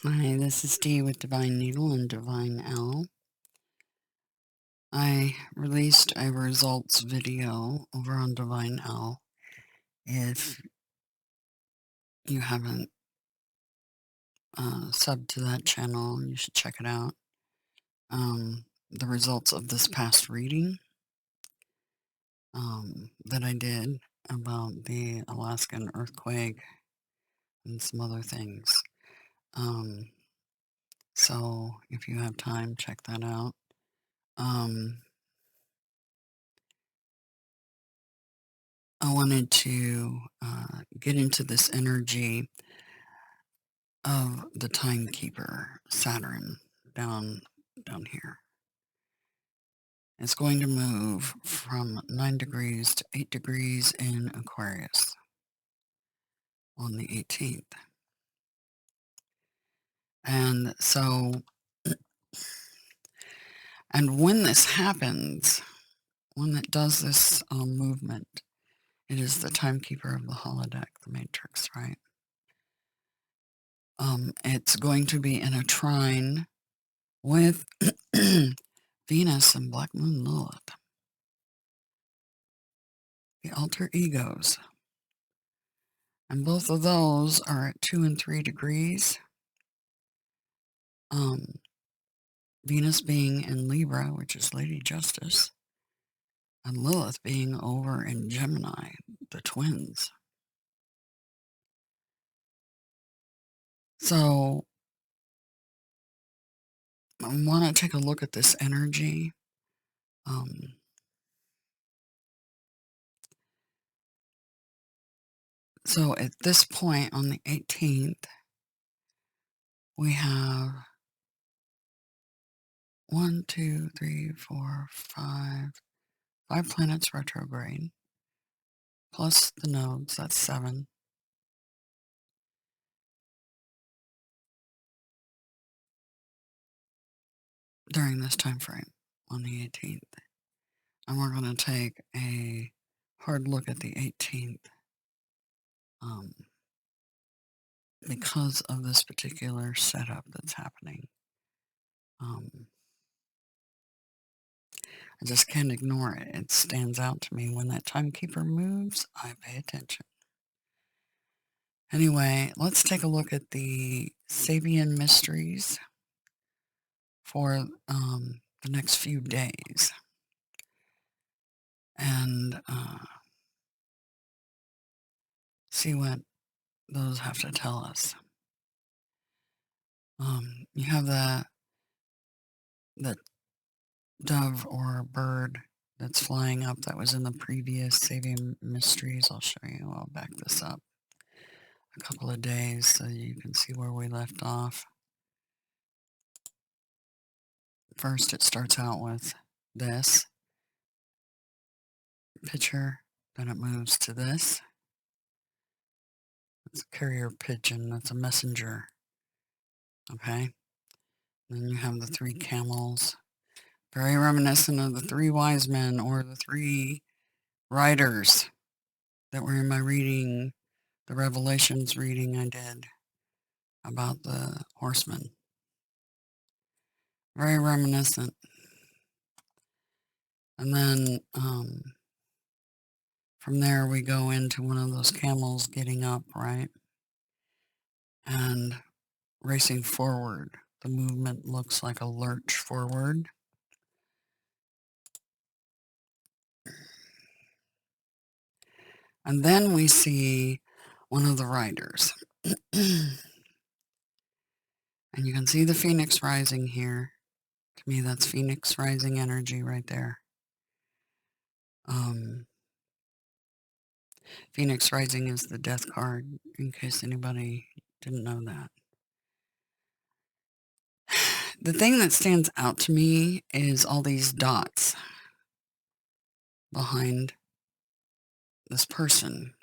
Hi, this is Dee with Divine Needle and Divine Owl. I released a results video over on Divine Owl. If you haven't subbed to that channel, you should check it out. The results of this past reading that I did about the Alaskan earthquake and some other things. So if you have time, check that out. I wanted to get into this energy of the timekeeper, Saturn, down here. It's going to move from 9 degrees to 8 degrees in Aquarius on the 18th. And so, and when this happens, when it does this movement, it is the timekeeper of the holodeck, the matrix, right? It's going to be in a trine with Venus and Black Moon Lilith, the alter egos. And both of those are at 2 and 3 degrees. Venus being in Libra, which is Lady Justice, and Lilith being over in Gemini, the twins. So I want to take a look at this energy. So at this point on the 18th, we have 5 planets retrograde, plus the nodes, that's 7. During this time frame on the 18th. And we're going to take a hard look at the 18th because of this particular setup that's happening. I just can't ignore it. It stands out to me. When that timekeeper moves, I pay attention. Anyway, let's take a look at the Sabian mysteries for the next few days. And see what those have to tell us. You have the dove or bird that's flying up that was in the previous Sabian mysteries. I'll show you. I'll back this up a couple of days so you can see where we left off. First, it starts out with this picture, then it moves to this. It's a carrier pigeon, that's a messenger. Okay. Then you have the 3 camels, very reminiscent of the 3 wise men or the 3 riders that were in my reading, the Revelations reading I did about the horsemen. Very reminiscent. And then from there we go into one of those camels getting up, right? And racing forward. The movement looks like a lurch forward. And then we see one of the riders. And you can see the phoenix rising here. To me, that's phoenix rising energy right there. Phoenix rising is the death card, in case anybody didn't know that. The thing that stands out to me is all these dots behind this person.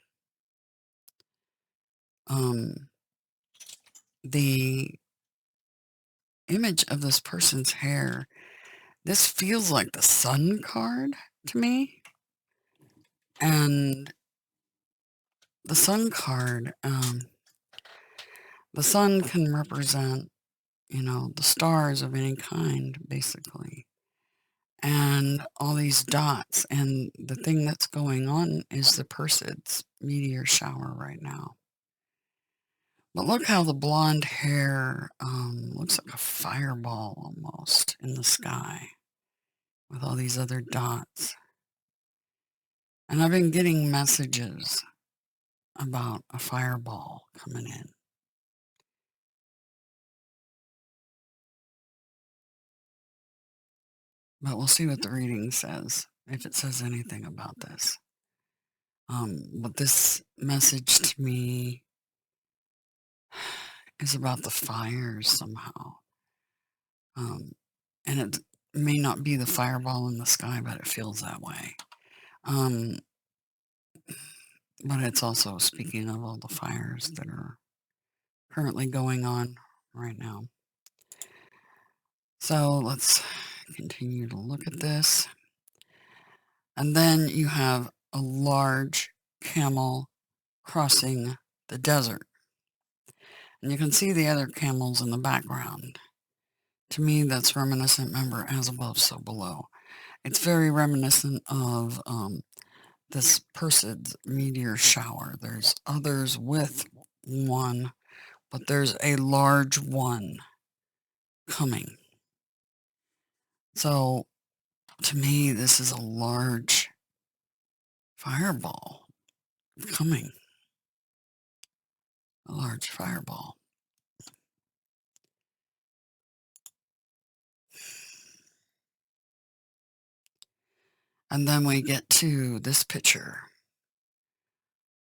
The image of this person's hair, this feels like the sun card to me. And the sun card, the sun can represent the stars of any kind, basically. And all these dots, and the thing that's going on is the Perseids meteor shower right now. But look how the blonde hair looks like a fireball almost in the sky with all these other dots. And I've been getting messages about a fireball coming in. But we'll see what the reading says, if it says anything about this. But this message to me is about the fires somehow. And it may not be the fireball in the sky, but it feels that way. But it's also speaking of all the fires that are currently going on right now. So let's continue to look at this. And then you have a large camel crossing the desert. And you can see the other camels in the background. To me, that's reminiscent, remember, as above, so below. It's very reminiscent of this Perseids meteor shower. There's others with one, but there's a large one coming. So, to me, this is a large fireball coming. A large fireball. And then we get to this picture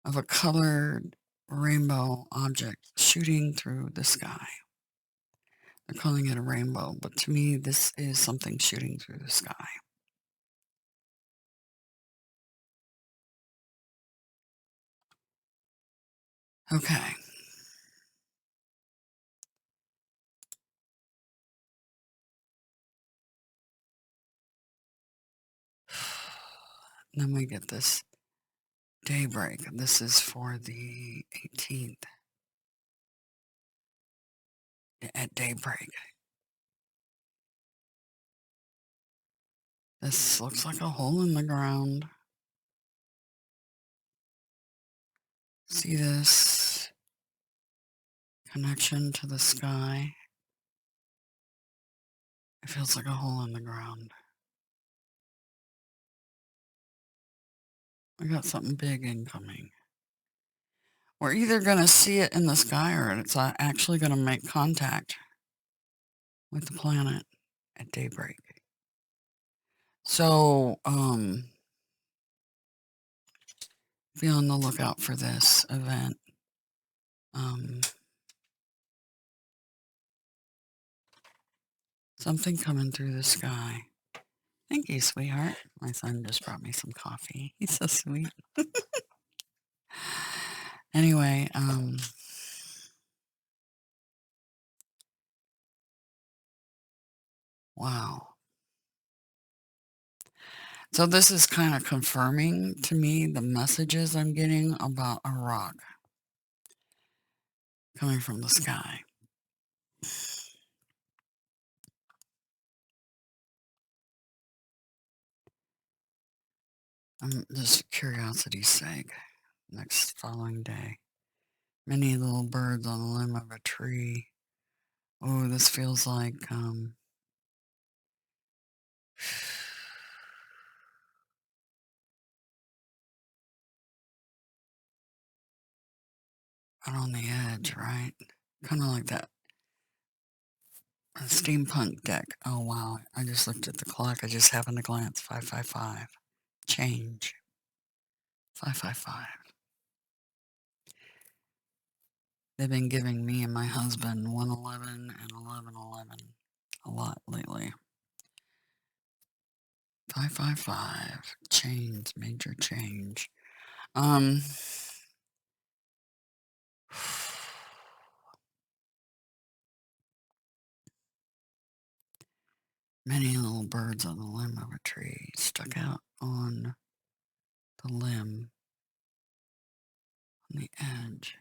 of a colored rainbow object shooting through the sky. They're calling it a rainbow, but to me, this is something shooting through the sky. Okay. Then we get this daybreak. This is for the 18th. At daybreak. This looks like a hole in the ground. See this connection to the sky? It feels like a hole in the ground. We got something big incoming. We're either going to see it in the sky or it's actually going to make contact with the planet at daybreak. So, be on the lookout for this event. Something coming through the sky. Thank you, sweetheart. My son just brought me some coffee. He's so sweet. Anyway, wow. So this is kind of confirming to me the messages I'm getting about a rock coming from the sky. Just for curiosity's sake, next following day. Many little birds on the limb of a tree. Oh, this feels like, out on the edge, right? Kind of like that steampunk deck. Oh, wow. I just looked at the clock. I just happened to glance. 555. Change. 555. They've been giving me and my husband 111 and 1111 a lot lately. 555. Change. Major change. Many little birds on the limb of a tree stuck out on the limb, on the edge.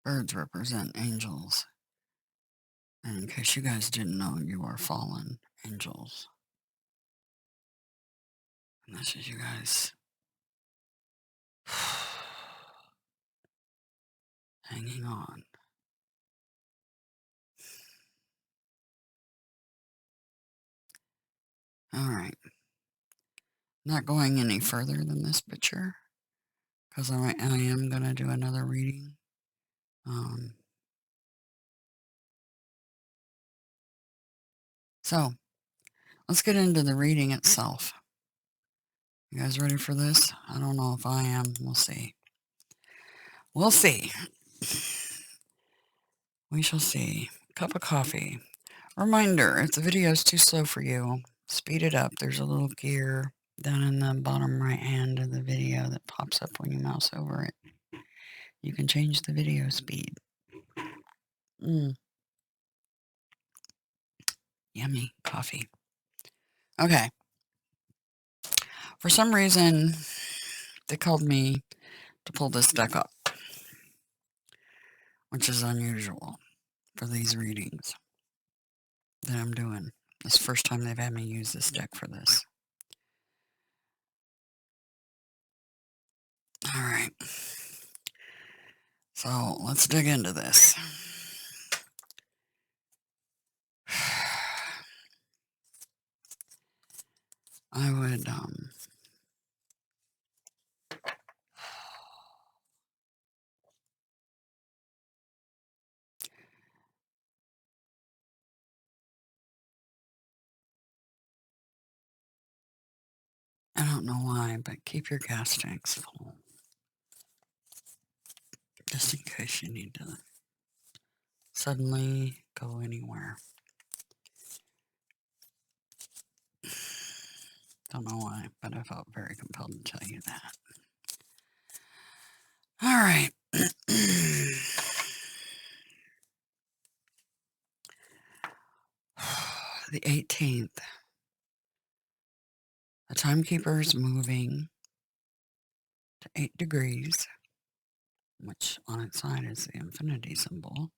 Birds represent angels. And in case you guys didn't know, you are fallen angels. And this is you guys hanging on. All right. Not going any further than this picture, because I am going to do another reading. So, let's get into the reading itself. You guys ready for this? I don't know if I am. We'll see. We'll see. We shall see. Cup of coffee. Reminder, if the video is too slow for you, speed it up. There's a little gear down in the bottom right hand of the video that pops up when you mouse over it. You can change the video speed. Yummy coffee. Okay. For some reason, they called me to pull this deck up, which is unusual for these readings that I'm doing. It's the first time they've had me use this deck for this. All right. So let's dig into this. I would, I don't know why, but keep your gas tanks full. Just in case you need to suddenly go anywhere. Don't know why, but I felt very compelled to tell you that. All right. The 18th. The timekeeper is moving to 8 degrees, which on its side is the infinity symbol.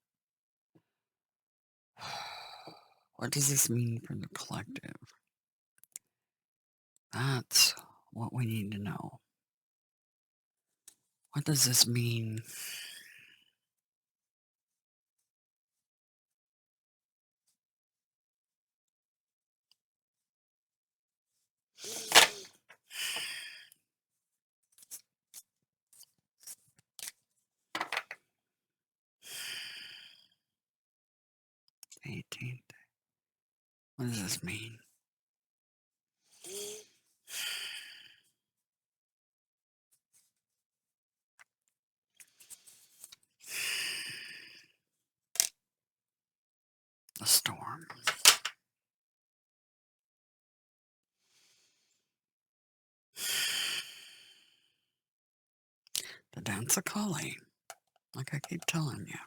What does this mean for the collective? That's what we need to know. What does this mean? The 18th. What does this mean? The storm. The dance of Kali, like I keep telling you.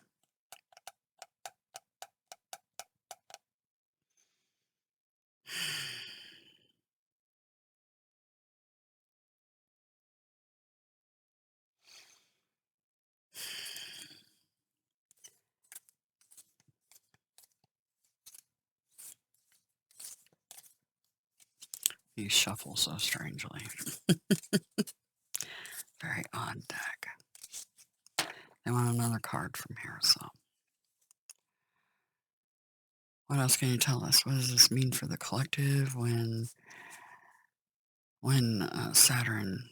You shuffle so strangely. Very odd deck. They want another card from here, so. What else can you tell us? What does this mean for the collective when Saturn,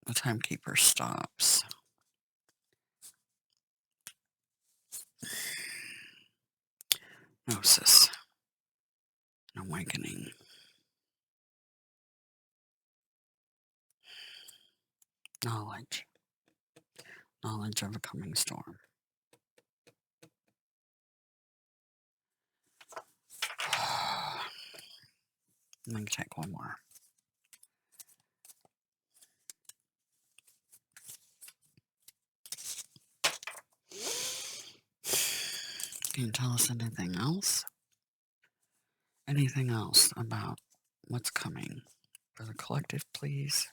the timekeeper, stops? Gnosis. An awakening. Knowledge. Knowledge of a coming storm. I'm going to take one more. Can you tell us anything else? Anything else about what's coming for the collective, please?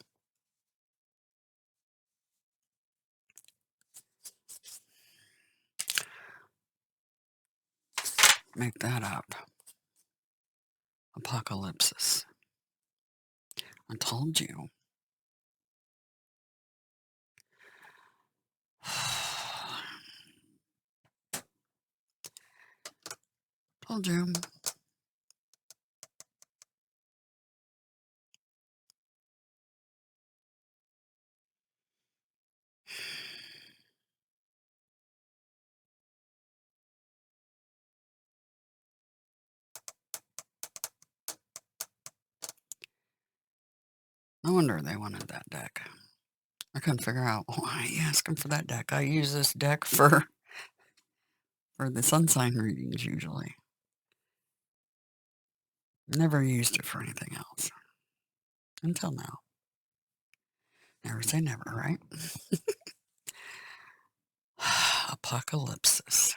Make that up. Apocalypse. I told you. Told you. No wonder they wanted that deck. I couldn't figure out why you ask them for that deck. I use this deck for the sun sign readings usually. Never used it for anything else. Until now. Never say never, right? Apocalypse.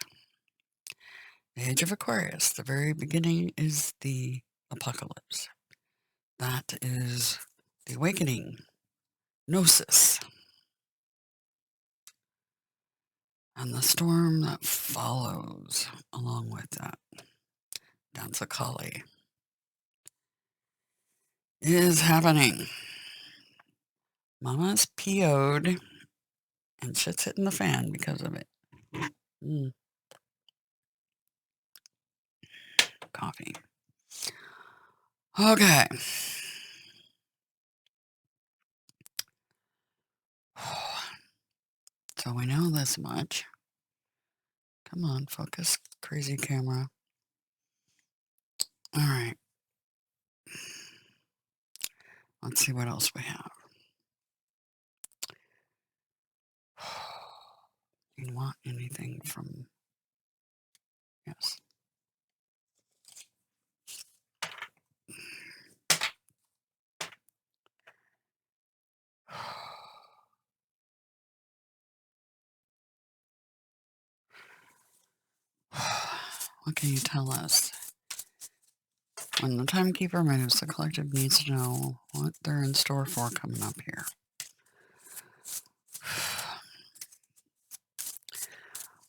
The age of Aquarius. The very beginning is the apocalypse. That is the awakening. Gnosis. And the storm that follows along with that. Dance of Kali. Is happening. Mama's PO'd and shit's hitting the fan because of it. Coffee. Okay. So we know this much. Come on, focus, crazy camera. All right. Let's see what else we have. You want anything from... Yes. What can you tell us? When the timekeeper moves, the collective needs to know what they're in store for coming up here.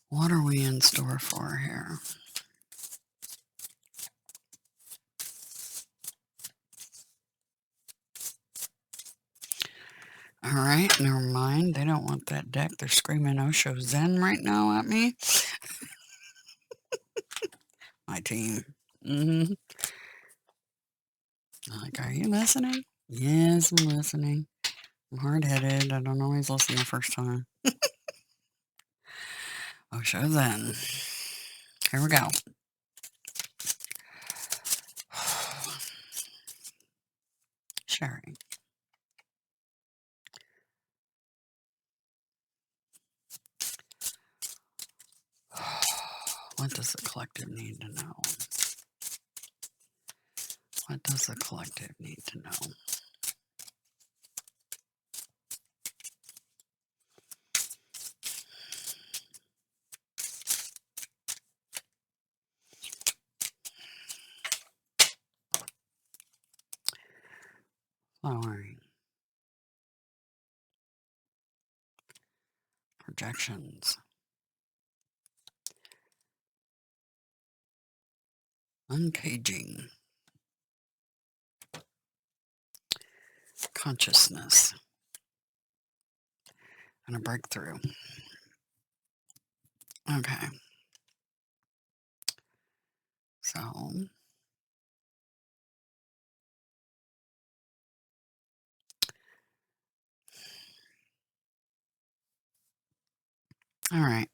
What are we in store for here? All right, never mind. They don't want that deck. They're screaming Osho Zen right now at me. My team. Like, are you listening? Yes, I'm listening. I'm hard-headed. I don't always listen the first time. Osho Zen. Here we go. Sharing. What does the collective need to know? What does the collective need to know? Flowering. Projections. Uncaging. Consciousness. And a breakthrough. Okay. So, all right.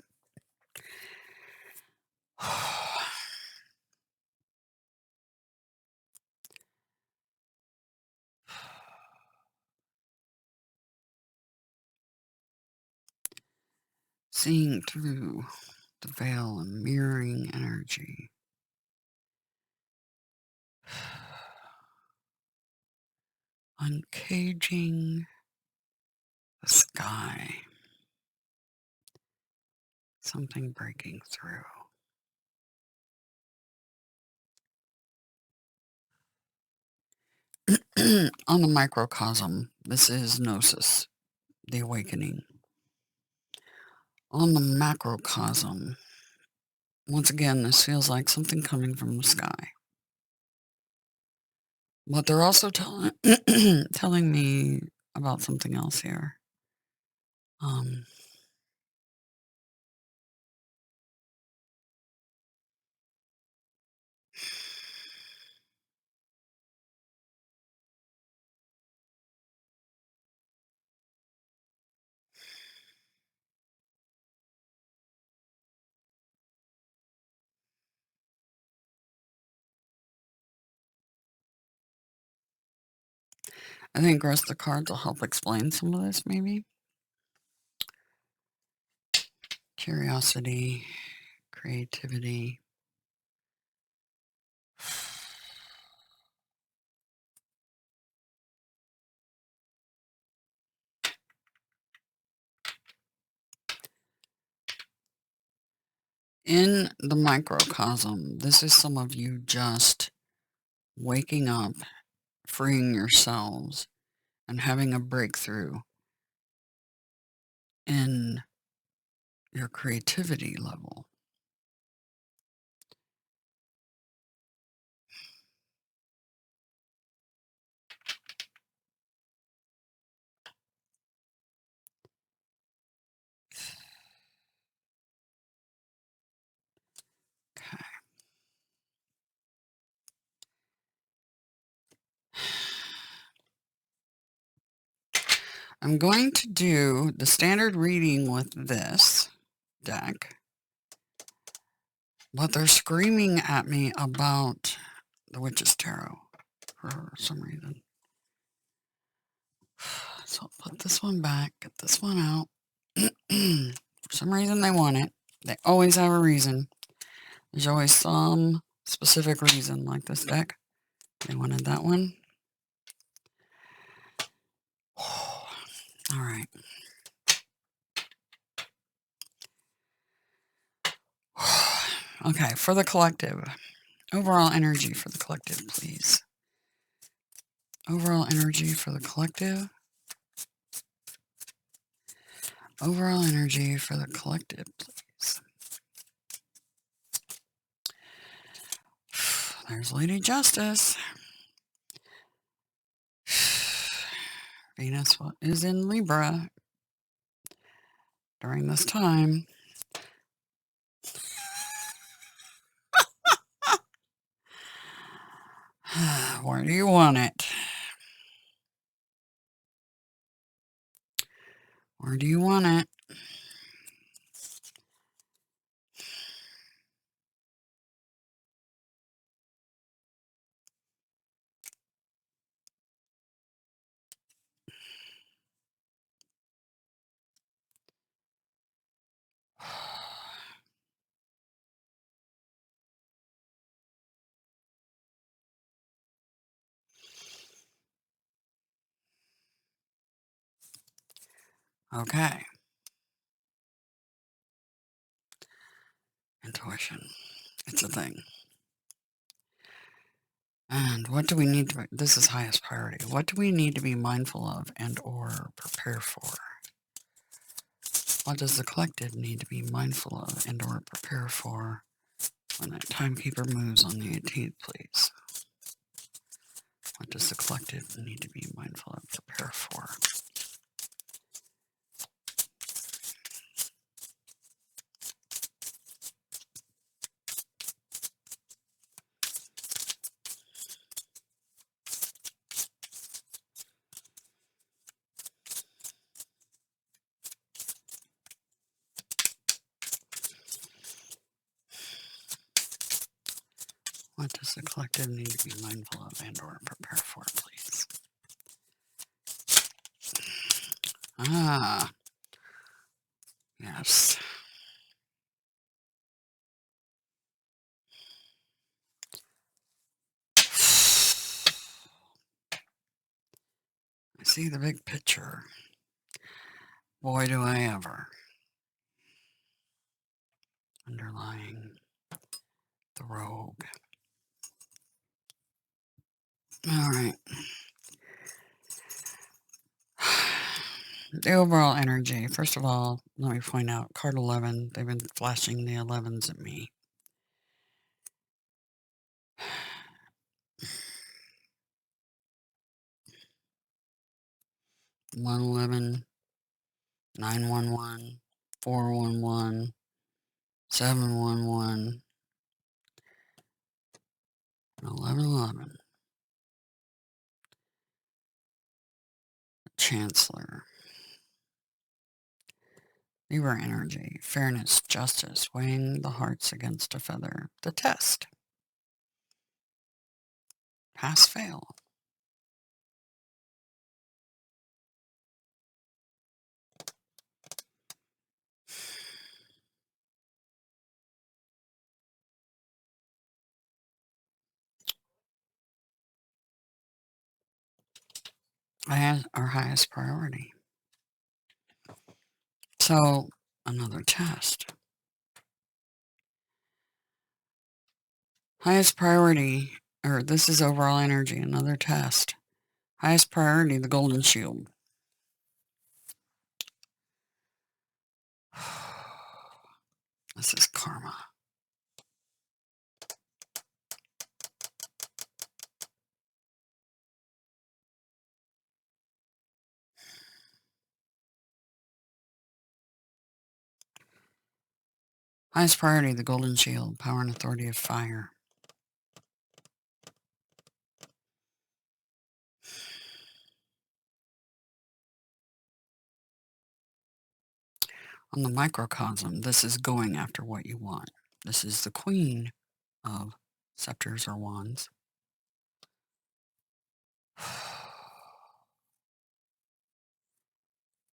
Seeing through the veil and mirroring energy. Uncaging the sky. Something breaking through. On the microcosm, this is Gnosis, the awakening. On the macrocosm, Once again, this feels like something coming from the sky. But they're also telling me about something else here. Um, I think the rest of the cards will help explain some of this, maybe. Curiosity, creativity. In the microcosm, this is some of you just waking up, freeing yourselves, and having a breakthrough in your creativity level. Okay. I'm going to do the standard reading with this deck, but they're screaming at me about the Witch's Tarot for some reason. So I'll put this one back, get this one out. For some reason they want it. They always have a reason. There's always some specific reason, like this deck. They wanted that one. All right. Okay, for the collective. Overall energy for the collective, please. Overall energy for the collective. Overall energy for the collective, please. There's Lady Justice. Venus is in Libra during this time. Where do you want it? Where do you want it? Okay. Intuition. It's a thing. And what do we need to, this is highest priority. What do we need to be mindful of and or prepare for? What does the collective need to be mindful of and or prepare for when that timekeeper moves on the 18th, please? What does the collective need to be mindful of, prepare for? What does the collective need to be mindful of and or prepare for, please? Ah, yes. I see the big picture. Boy, do I ever. Underlying the rogue. All right. The overall energy. First of all, let me point out card 11. They've been flashing the 11s at me. 111, 911, 411, 711, 1111. Chancellor. Libra energy, fairness, justice, weighing the hearts against a feather. The test. Pass, fail. Our highest priority. So, another test. Highest priority, or this is overall energy, another test. Highest priority, the golden shield. This is karma. Highest priority, the golden shield, power and authority of fire. On the microcosm, this is going after what you want. This is the queen of scepters or wands.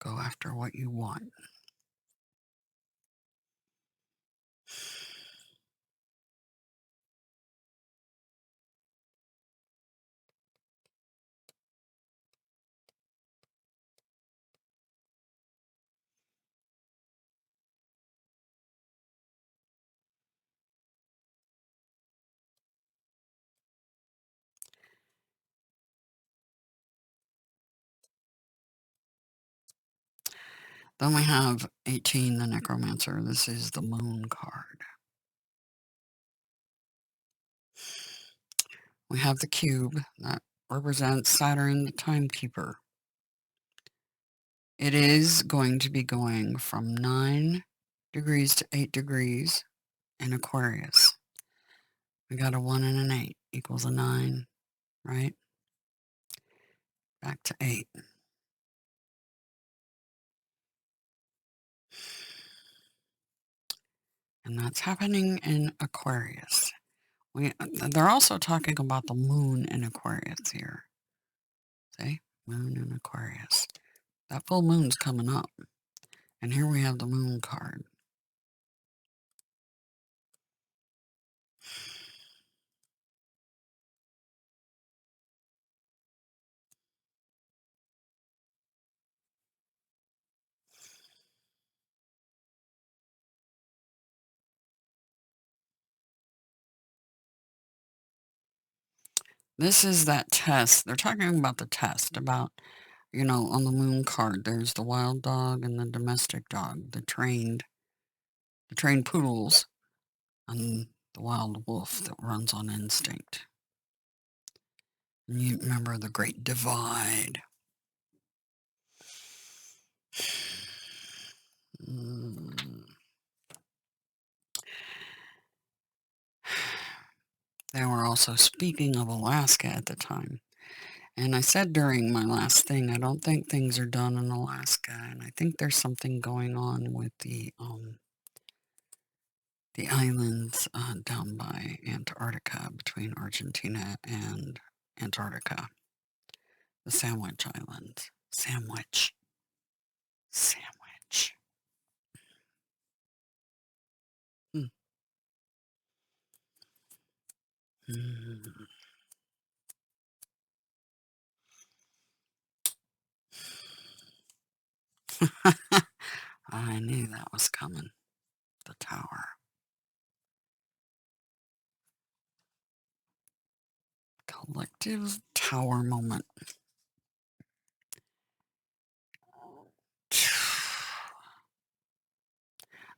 Go after what you want. Then we have 18, the necromancer. This is the moon card. We have the cube that represents Saturn, the timekeeper. It is going to be going from 9 degrees to 8 degrees in Aquarius. We got a 1 and an 8 equals a 9, right? Back to 8. And that's happening in Aquarius. They're also talking about the moon in Aquarius here. See? Moon in Aquarius. That full moon's coming up. And here we have the moon card. This is that test. They're talking about the test, about, on the moon card, there's the wild dog and the domestic dog, the trained poodles, and the wild wolf that runs on instinct. And you remember the great divide. They were also speaking of Alaska at the time. And I said during my last thing, I don't think things are done in Alaska, and I think there's something going on with the islands down by Antarctica, between Argentina and Antarctica. The Sandwich Islands. Sandwich. Hmm. I knew that was coming. The tower. Collective tower moment.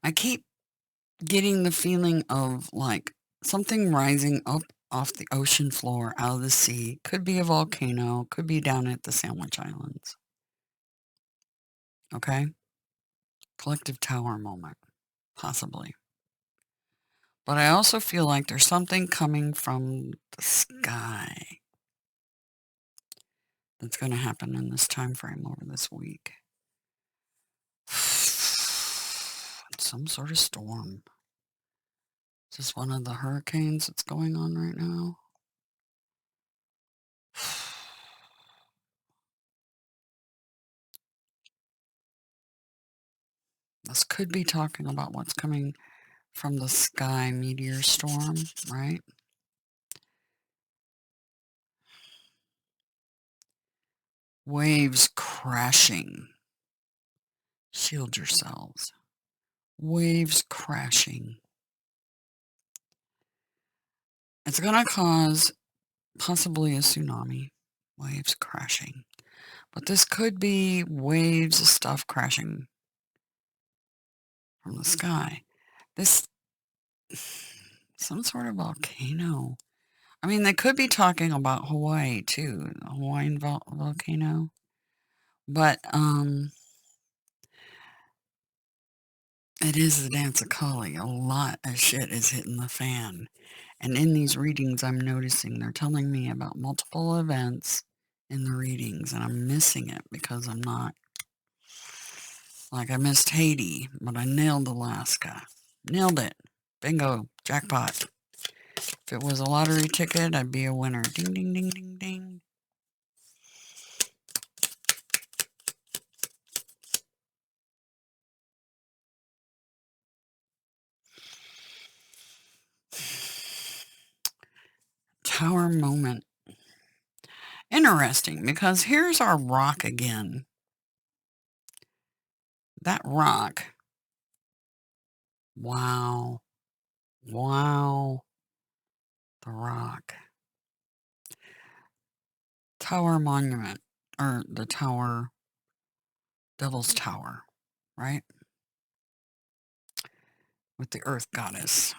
I keep getting the feeling of like something rising up off the ocean floor, out of the sea. Could be a volcano, could be down at the Sandwich Islands. Okay? Collective tower moment, possibly. But I also feel like there's something coming from the sky that's going to happen in this time frame over this week. Some sort of storm. Is this one of the hurricanes that's going on right now? This could be talking about what's coming from the sky, meteor storm, right? Waves crashing. Shield yourselves. Waves crashing. It's going to cause possibly a tsunami. Waves crashing. But this could be waves of stuff crashing from the sky. This, some sort of volcano. I mean, they could be talking about Hawaii too, the Hawaiian volcano. But it is the dance of Kali. A lot of shit is hitting the fan. And in these readings, I'm noticing they're telling me about multiple events in the readings, and I'm missing it because I'm not, like, I missed Haiti, but I nailed Alaska. Nailed it. Bingo. Jackpot. If it was a lottery ticket, I'd be a winner. Ding, ding, ding, ding, ding. Tower moment. Interesting, because here's our rock again. That rock. Wow. Wow. The rock. Tower monument. Or the tower. Devil's Tower. Right? With the earth goddess.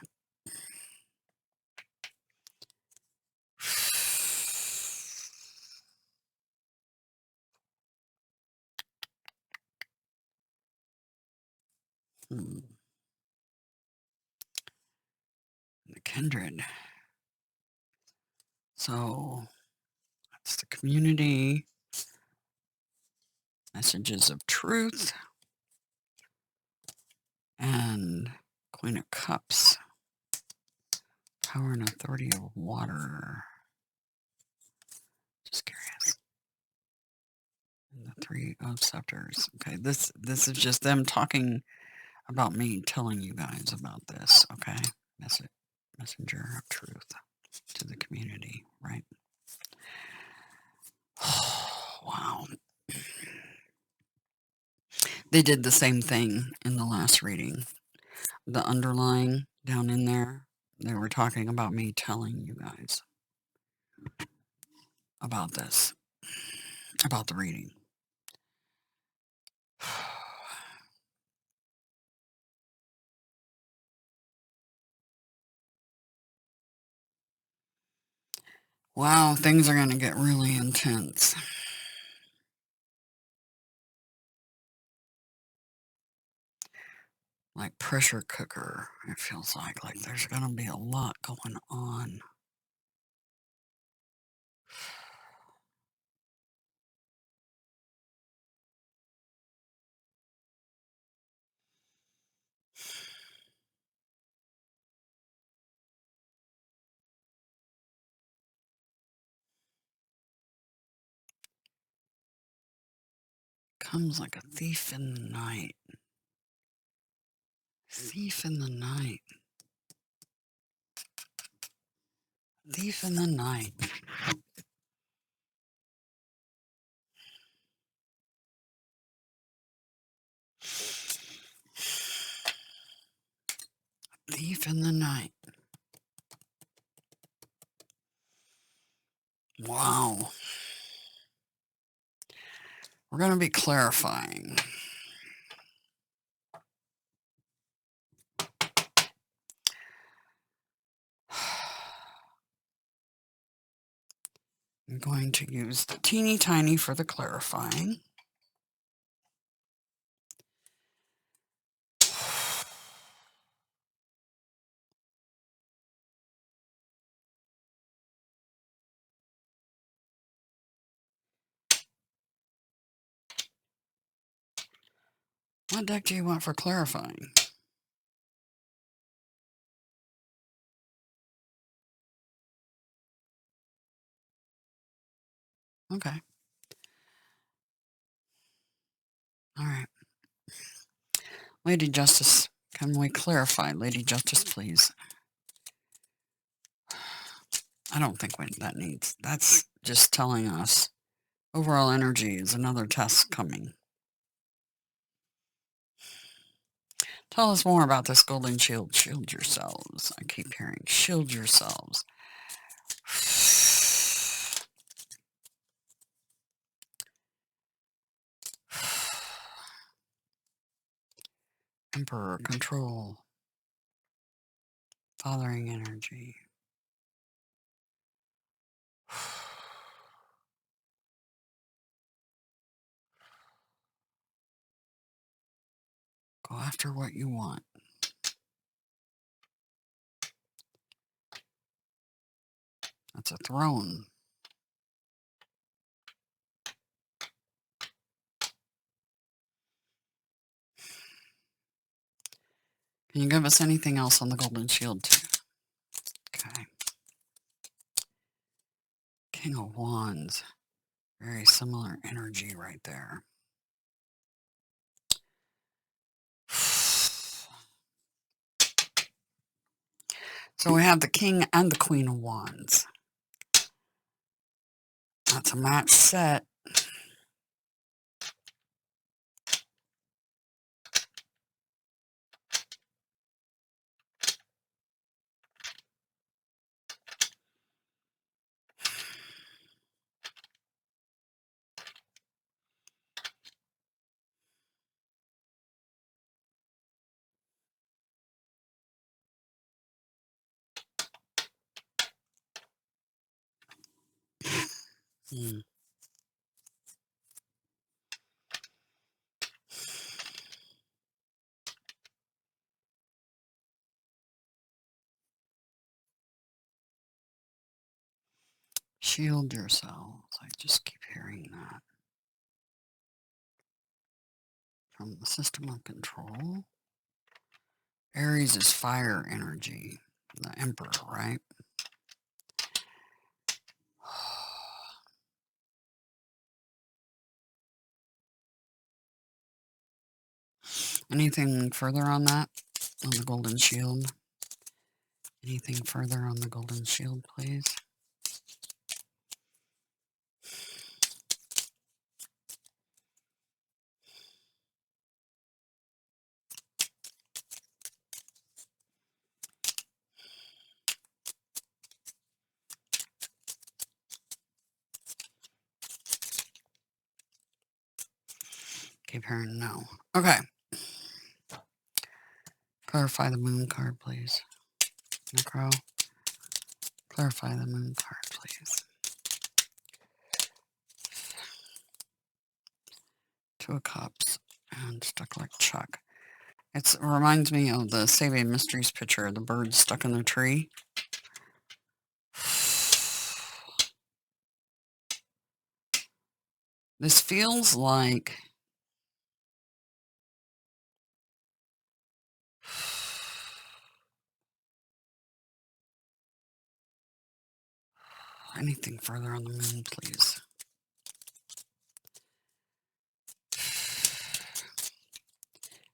The kindred. So that's the community. Messages of truth. And Queen of Cups. Power and authority of water. Just curious. And the Three of Scepters. Okay, this is just them talking about me telling you guys about this. Okay, messenger of truth to the community, right? Wow. They did the same thing in the last reading. The underlying down in there, they were talking about me telling you guys about this, about the reading. Wow, things are going to get really intense. Like pressure cooker, it feels like there's going to be a lot going on. Comes like a thief in the night. Thief in the night. Thief in the night. Thief in the night. Wow. We're going to be clarifying. I'm going to use the teeny tiny for the clarifying. What deck do you want for clarifying? Okay. All right. Lady Justice, can we clarify? Lady Justice, please. I don't think that needs. That's just telling us overall energy is another test coming. Tell us more about this golden shield. Shield yourselves. I keep hearing shield yourselves. Emperor control. Fathering energy. Go after what you want. That's a throne. Can you give us anything else on the golden shield too? Okay. King of Wands. Very similar energy right there. So we have the King and the Queen of Wands. That's a match set. Hmm. Shield yourselves. I just keep hearing that. From the system of control. Aries is fire energy. The Emperor, right? Anything further on that? On the golden shield? Anything further on the golden shield, please? Keep hearing no. Okay. Clarify the moon card, please. Necro. Clarify the moon card, please. Two of Cups and stuck like Chuck. It reminds me of the Saving Mysteries picture, the bird stuck in the tree. This feels like anything further on the moon, please.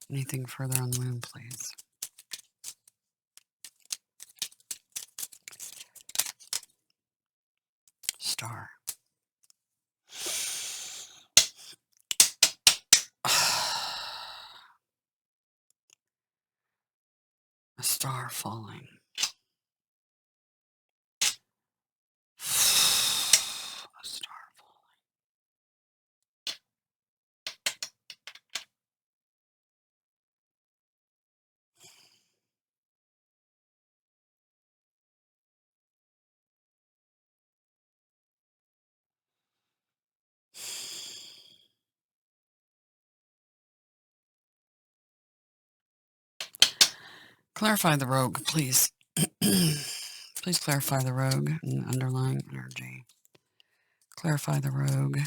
Anything further on the moon, please. Star. A star falling. A star falling. Clarify the rogue, please. Please clarify the rogue and the underlying energy. Clarify the rogue.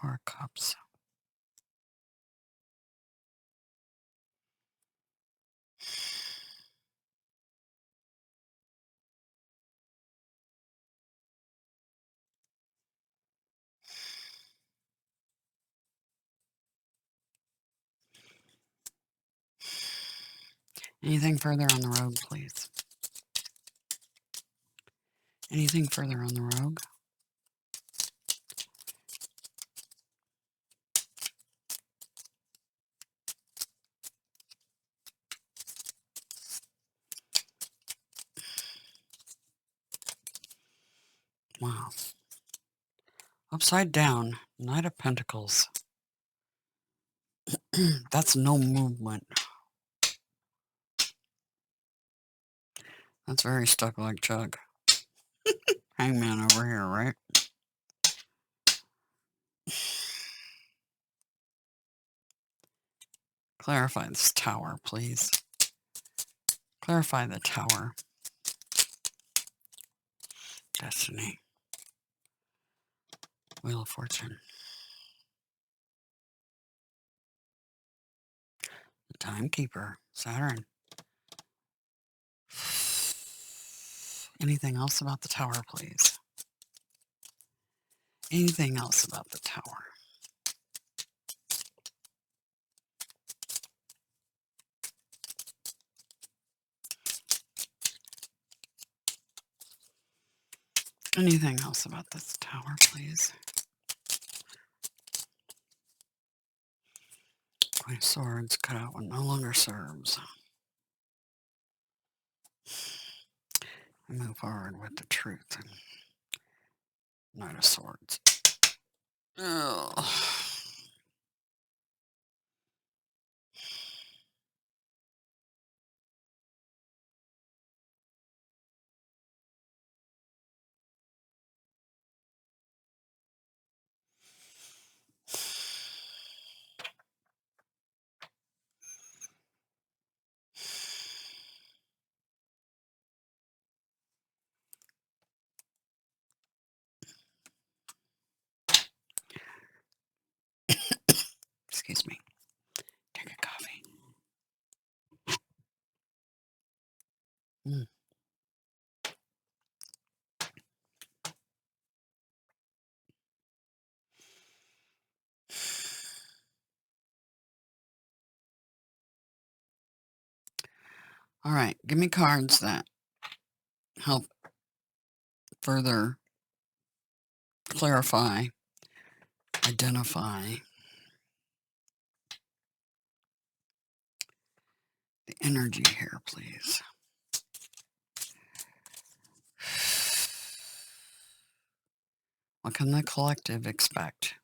Four Cups. Anything further on the Rogue, please? Anything further on the Rogue? Wow. Upside down, Knight of Pentacles. That's no movement. That's very stuck like Chuck. Hangman over here, right? Clarify this tower, please. Clarify the tower. Destiny. Wheel of Fortune. The Timekeeper. Saturn. Anything else about the tower, please? Anything else about the tower? Anything else about this tower, please? Queen of Swords cut out what no longer serves. I move forward with the truth. And Knight of Swords. Ugh. Excuse me. Take a coffee. All right, give me cards that help further clarify, identify the energy here, please. What can the collective expect?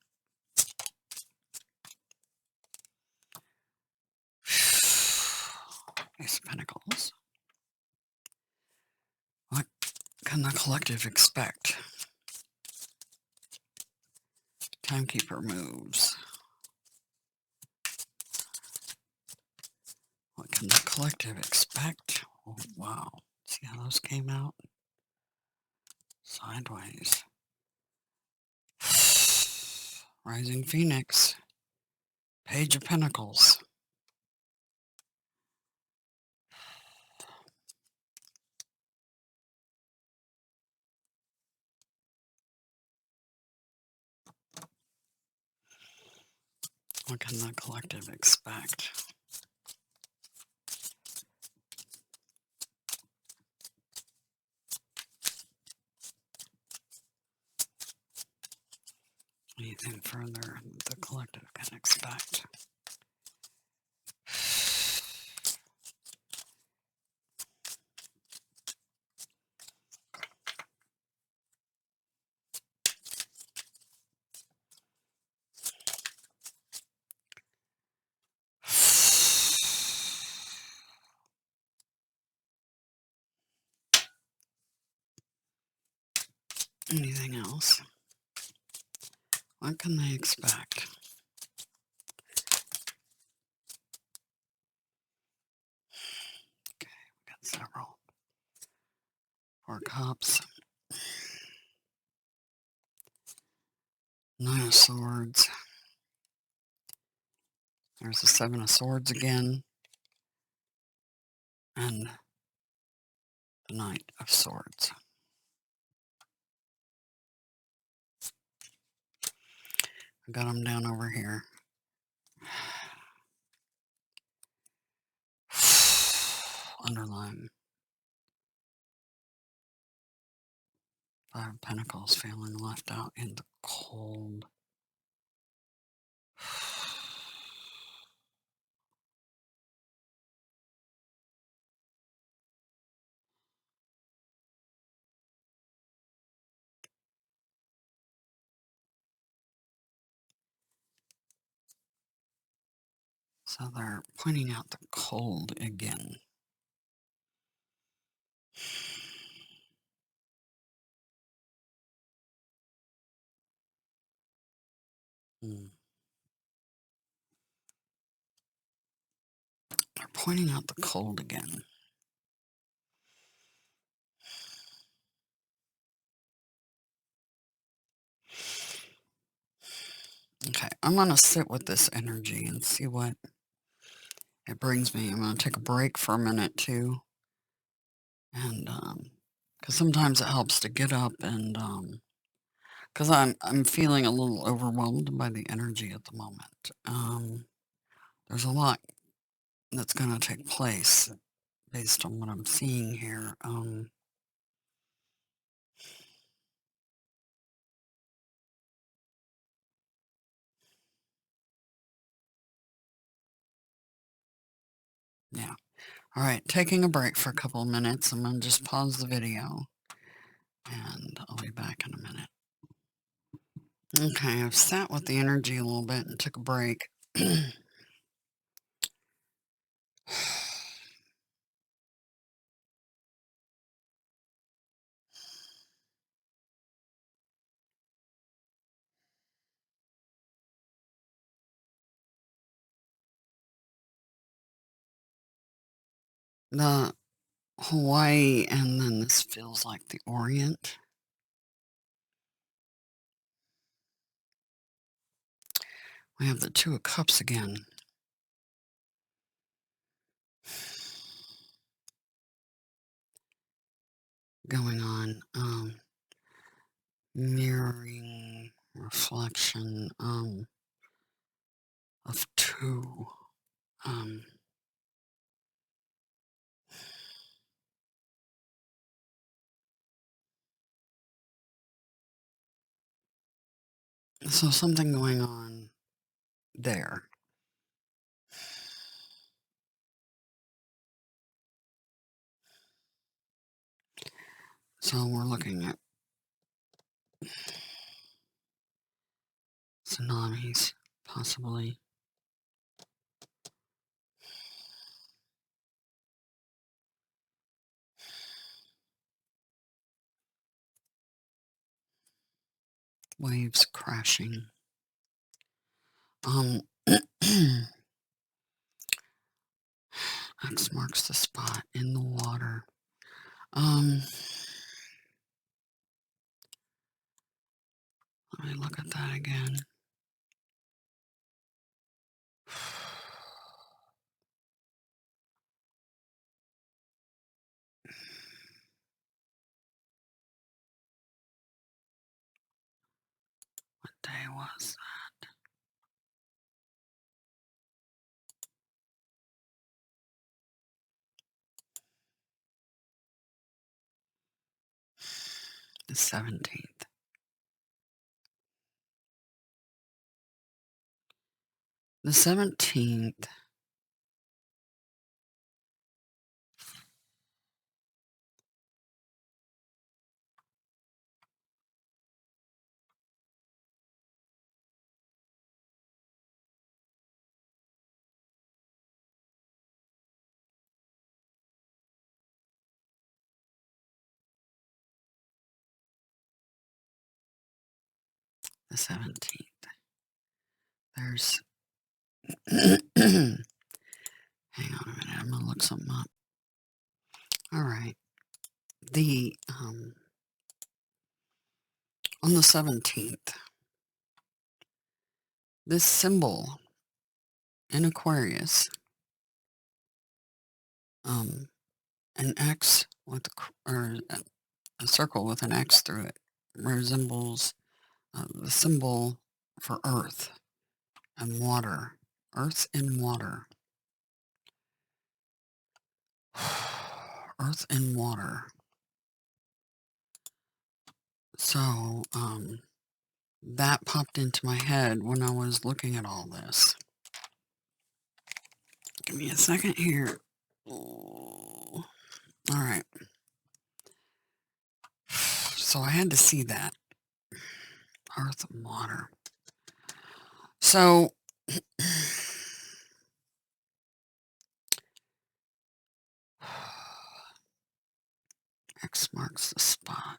Ace of Pentacles. What can the collective expect? Timekeeper moves. What can the collective expect? Oh, wow. See how those came out? Sideways. Rising Phoenix. Page of Pentacles. What can the collective expect? Anything further the collective can expect? Anything else? What can they expect? Okay, we got several. Four Cups. Nine of Swords. There's the Seven of Swords again. And the Knight of Swords. I got them down over here. Underline. Five of Pentacles, feeling left out in the cold. So they're pointing out the cold again. They're pointing out the cold again. Okay, I'm going to sit with this energy and see what it brings me. I'm going to take a break for a minute too. And, because sometimes it helps to get up and, because I'm feeling a little overwhelmed by the energy at the moment. There's a lot that's going to take place based on what I'm seeing here. Yeah. All right, taking a break for a couple of minutes. I'm going to just pause the video, and I'll be back in a minute. Okay, I've sat with the energy a little bit and took a break. The Hawaii, and then this feels like the Orient. We have the Two of Cups again. Going on. Mirroring reflection of two. So something going on there. So we're looking at tsunamis, possibly. Waves crashing. X marks the spot in the water. Let me look at that again. What day was that? The 17th. The 17th. The 17th. There's hang on a minute, I'm gonna look something up. All right. The on the 17th, this symbol in Aquarius, an X with or a circle with an X through it, resembles the symbol for earth and water. Earth and water. Earth and water. So, that popped into my head when I was looking at all this. Give me a second here. Oh, all right. So I had to see that. Earth and water. So, X marks the spot.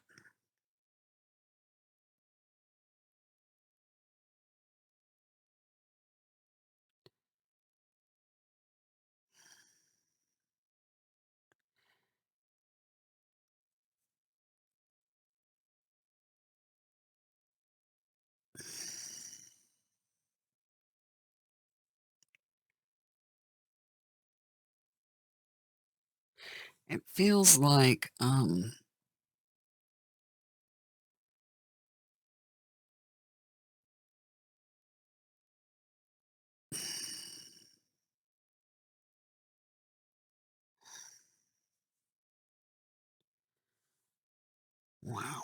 It feels like, wow.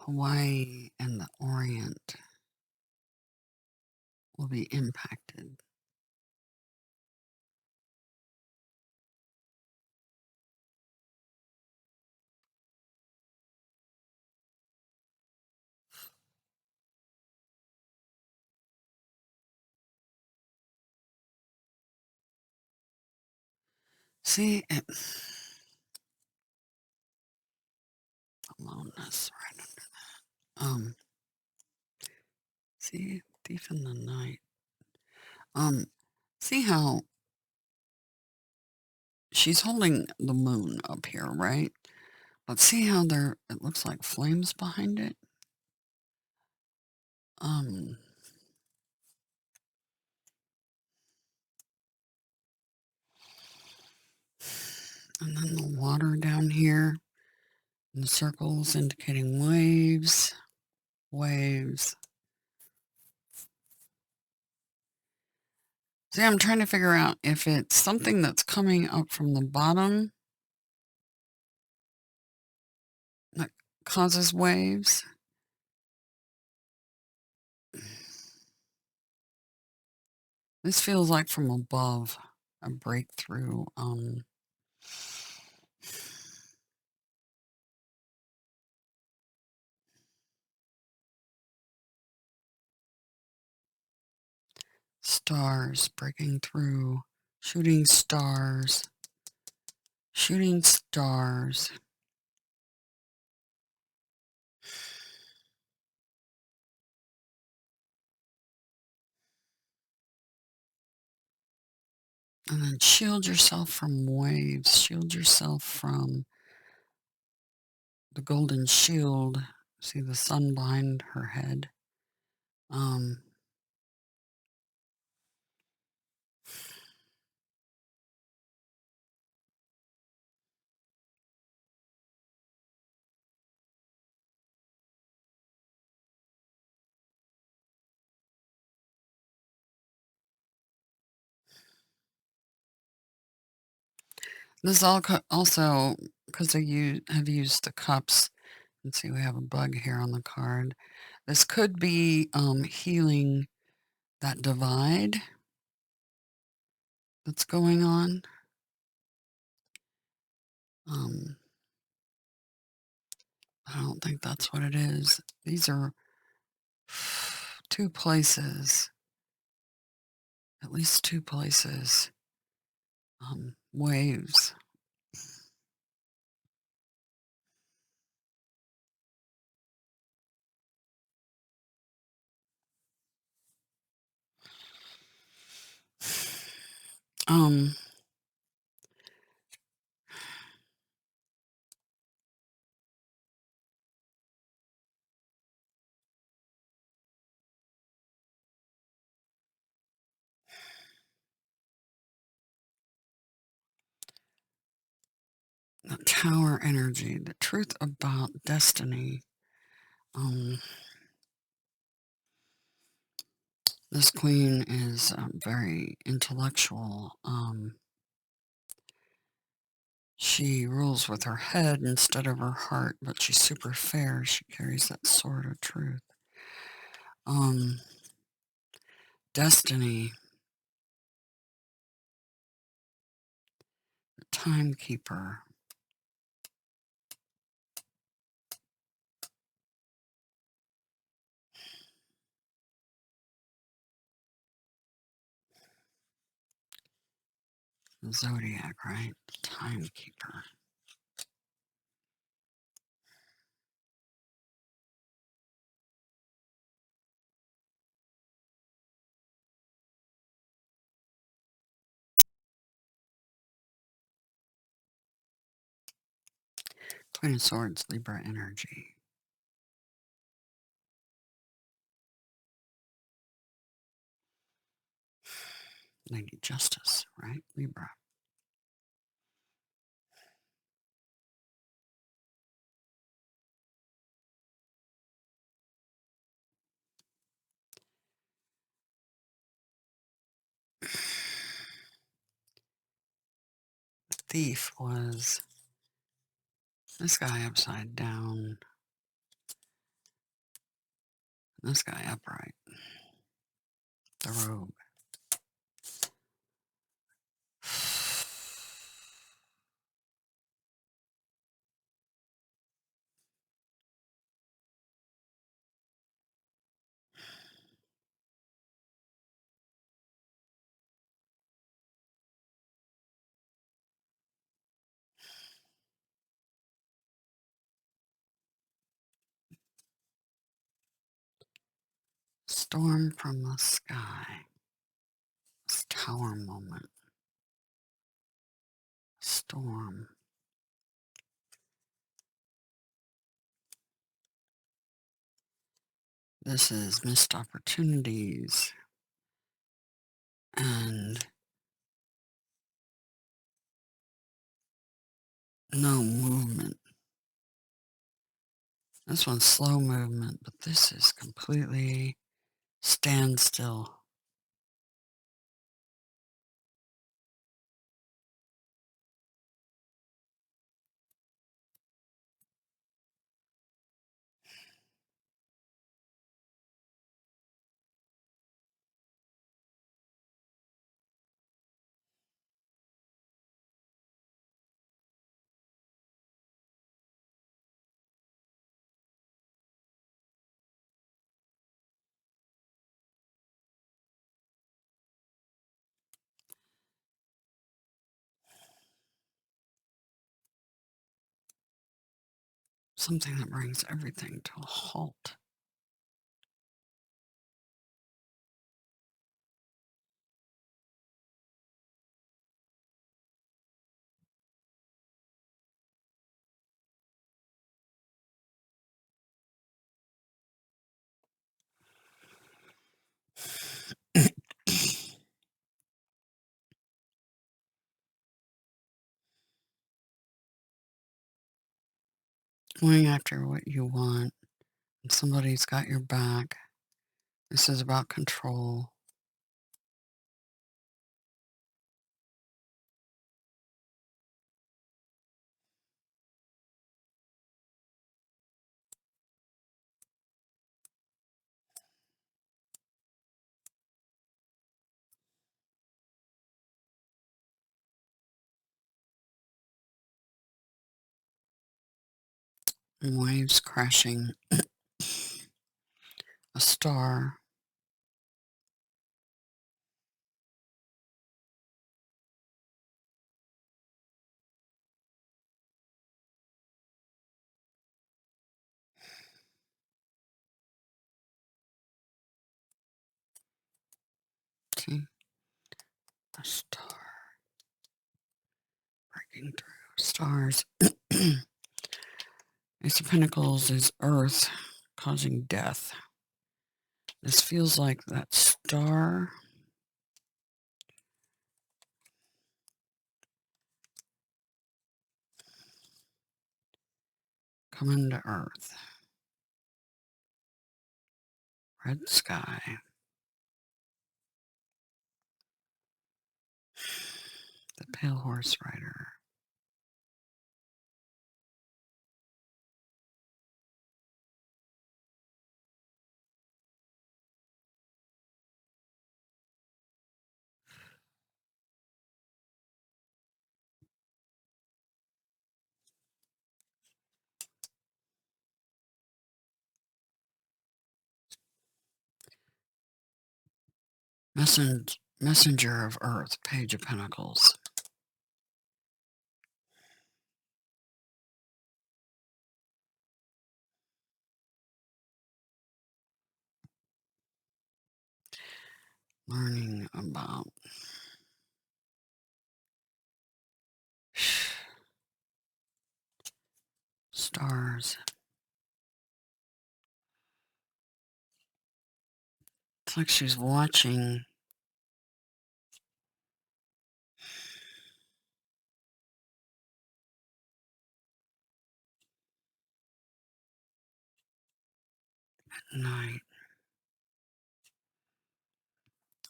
Hawaii and the Orient will be impacted. See, aloneness right under. See, thief in the night. See how she's holding the moon up here, right? But see how it looks like flames behind it? And then the water down here, and the circles indicating waves, waves. See, I'm trying to figure out if it's something that's coming up from the bottom that causes waves. This feels like from above, a breakthrough. Stars breaking through, shooting stars, shooting stars. And then shield yourself from waves, shield yourself from the golden shield. See the sun behind her head. This also, because I have used the cups. Let's see, we have a bug here on the card. This could be healing that divide that's going on. I don't think that's what it is. These are two places, at least two places, waves. Um, the Tower energy, the truth about destiny. This queen is very intellectual. She rules with her head instead of her heart, but she's super fair. She carries that sword of truth. Destiny, the timekeeper. The zodiac, right? The timekeeper. Queen of Swords, Libra energy. Lady Justice, right? Libra. Thief was this guy upside down, this guy upright. The rogue. Storm from the sky. This tower moment. Storm. This is missed opportunities and no movement. This one's slow movement, but this is completely standstill. Something that brings everything to a halt. Going after what you want. And somebody's got your back. This is about control. And waves crashing. A star. See? A star. Looking through stars. Ace of Pentacles is Earth causing death. This feels like that star coming to Earth. Red sky. The Pale Horse Rider. Messenger of Earth, Page of Pentacles. Learning about stars. It's like she's watching at night.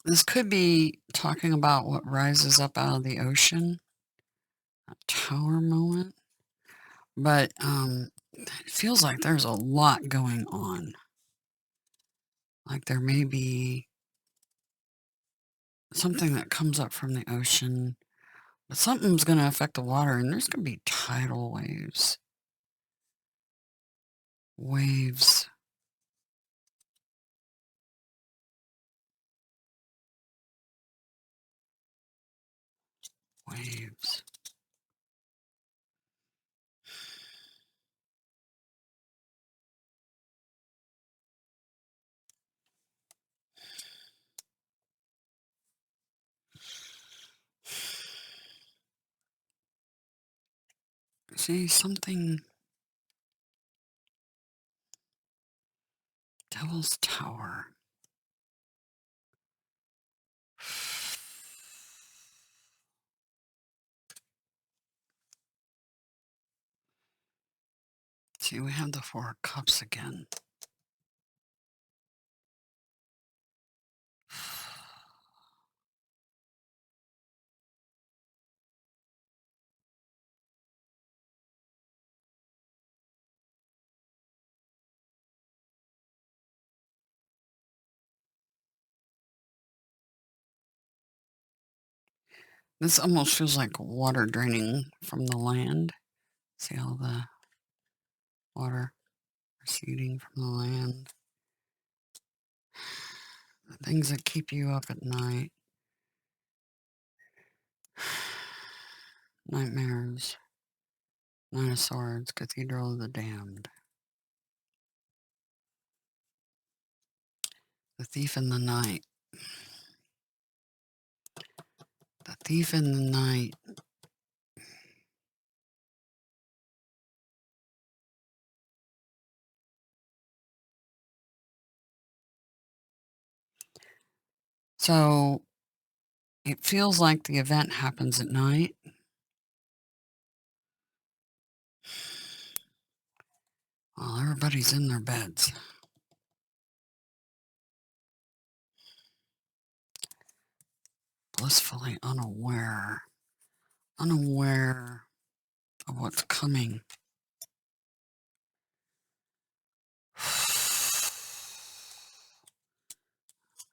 This could be talking about what rises up out of the ocean, a tower moment, but it feels like there's a lot going on. Like there may be something that comes up from the ocean, but something's going to affect the water, and there's going to be tidal waves. Waves. Waves. See, something. Devil's Tower. See, we have the Four of Cups again. This almost feels like water draining from the land. See all the water receding from the land. The things that keep you up at night. Nightmares. Nine of Swords. Cathedral of the Damned. The Thief in the Night. The Thief in the Night. So it feels like the event happens at night. Well, everybody's in their beds. Blissfully unaware. Unaware of what's coming.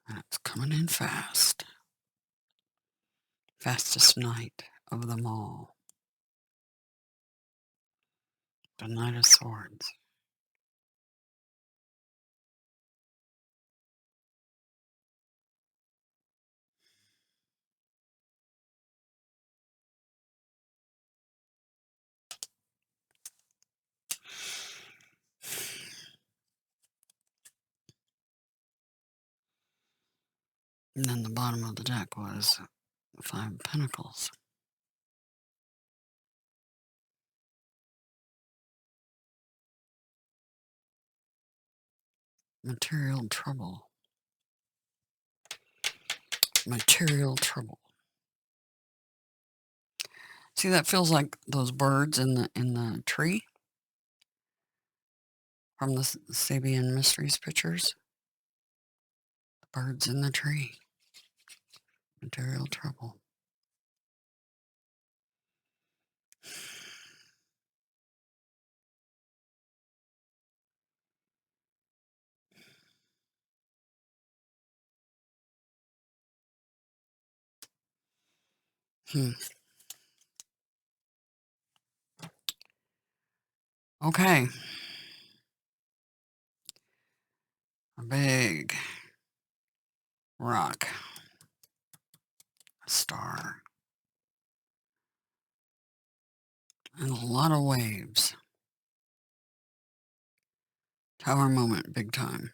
And it's coming in fast. Fastest night of them all. The Knight of Swords. And then the bottom of the deck was the Five of Pentacles. Material trouble. Material trouble. See, that feels like those birds in the tree from the Sabian Mysteries pictures. The birds in the tree. Material trouble. Okay. A big rock. A star. And a lot of waves. Tower moment, big time.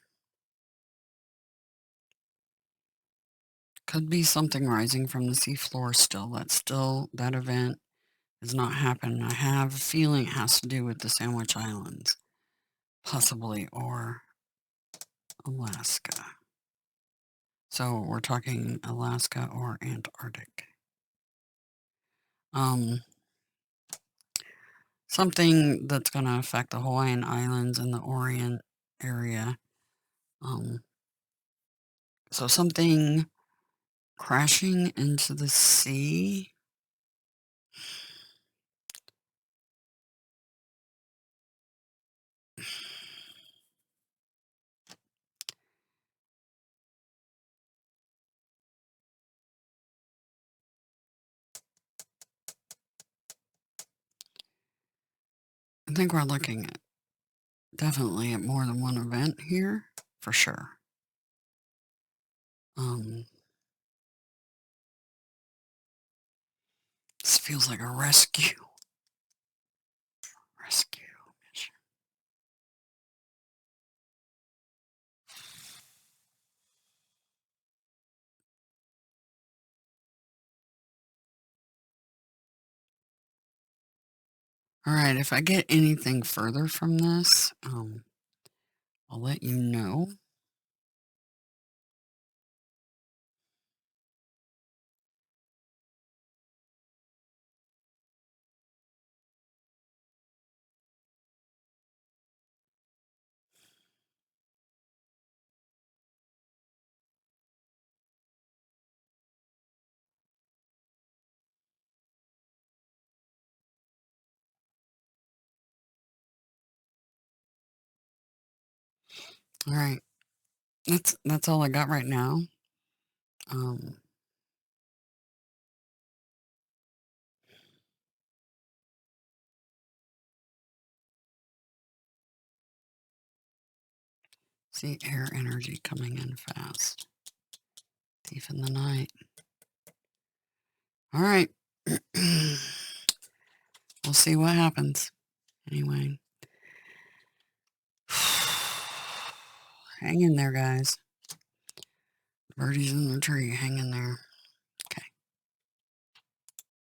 Could be something rising from the seafloor still. That event has not happened. I have a feeling it has to do with the Sandwich Islands. Possibly, or Alaska. So we're talking Alaska or Antarctic. Something that's going to affect the Hawaiian Islands and the Orient area. So something crashing into the sea. I think we're looking at definitely at more than one event here, for sure. This feels like a rescue mission. All right, if I get anything further from this, I'll let you know. All right, that's all I got right now. See air energy coming in fast. Thief in the night. All right. We'll see what happens. Anyway. Hang in there, guys. Birdies in the tree. Hang in there.